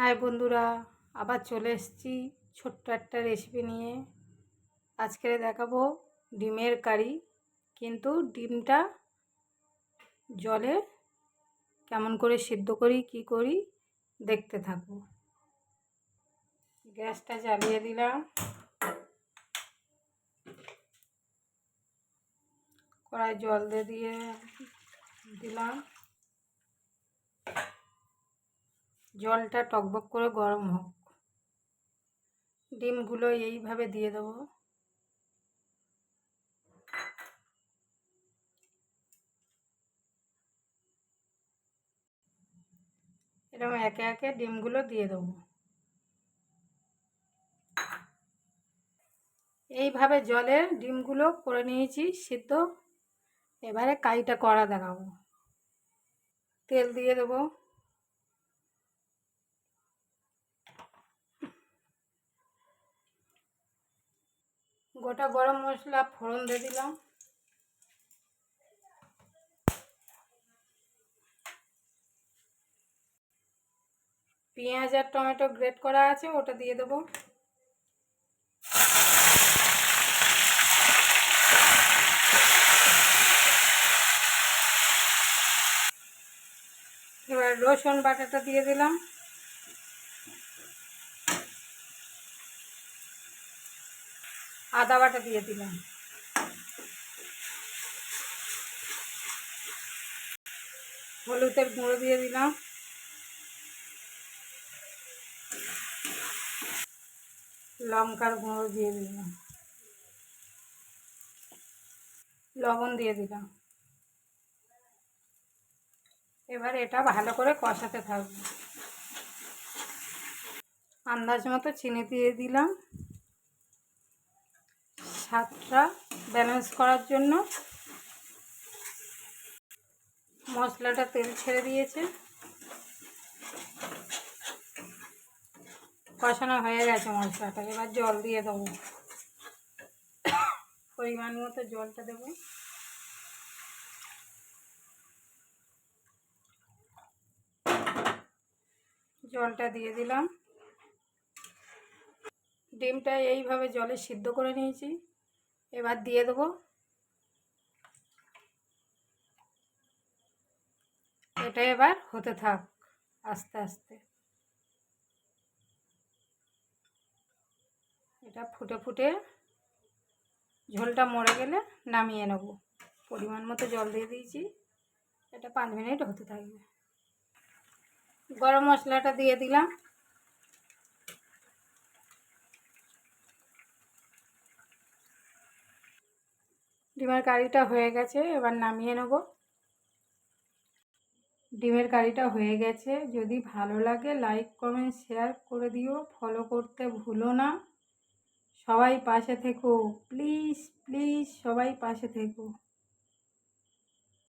High বন্ধুরা, আবার চলে এসেছি ছোট্ট একটা রেসিপি নিয়ে। আজকে দেখাবো ডিমের কারি, কিন্তু ডিমটা জলে কেমন করে সিদ্ধ করি কি করি দেখতে থাকো। গ্যাসটা জ্বালিয়ে দিলাম, কড়াই জল দিয়ে দিলাম। জলটা টকবক করে গরম হোক। ডিমগুলো এইভাবে দিয়ে দেবো। এরকম একে একে ডিমগুলো দিয়ে দেবো। এইভাবে জলে ডিমগুলো করে নিয়েছি সিদ্ধ। এবারে কারিটা করা দেখাবো। তেল দিয়ে দেবো, গোটা গরম মশলা ফোড়ন দিয়ে দিলাম, পেঁয়াজ আর টমেটো গ্রেট করা আছে ওটা দিয়ে দেবো। এবার রসুন বাটাটা দিয়ে দিলাম, আদা বাটা দিয়ে দিলাম, হলুদের গুঁড়ো দিয়ে দিলাম, লঙ্কার গুঁড়ো দিয়ে দিলাম, লবণ দিয়ে দিলাম। এবার এটা ভালো করে কষাতে থাকবো। আন্দাজ মতো চিনি দিয়ে দিলাম, স্বাদটা ব্যালেন্স করার জন্য। মশলাটা তেল ছেড়ে দিয়েছে, কষানো হয়ে গেছে মশলাটা। এবার জল দিয়ে দেবো, পরিমাণ মতো জলটা দেবো। জলটা দিয়ে দিলাম। ডিমটা এইভাবে জলে সিদ্ধ করে নিয়েছি, এবার দিয়ে দেবো। এটা এবার হতে থাক আস্তে আস্তে। এটা ফুটে ফুটে ঝোলটা মরে গেলে নামিয়ে নেব। পরিমাণ মতো জল দিয়ে দিয়েছি, এটা 5 মিনিট হতে থাকবে। গরম মশলাটা দিয়ে দিলাম, ডিমের কারিটা হয়ে গেছে, এবার নামিয়ে নেব। ডিমের কারিটা হয়ে গেছে। যদি ভালো লাগে লাইক কমেন্ট শেয়ার করে দিও, ফলো করতে ভুলো না। সবাই পাশে থেকো, প্লিজ প্লিজ সবাই পাশে থেকো।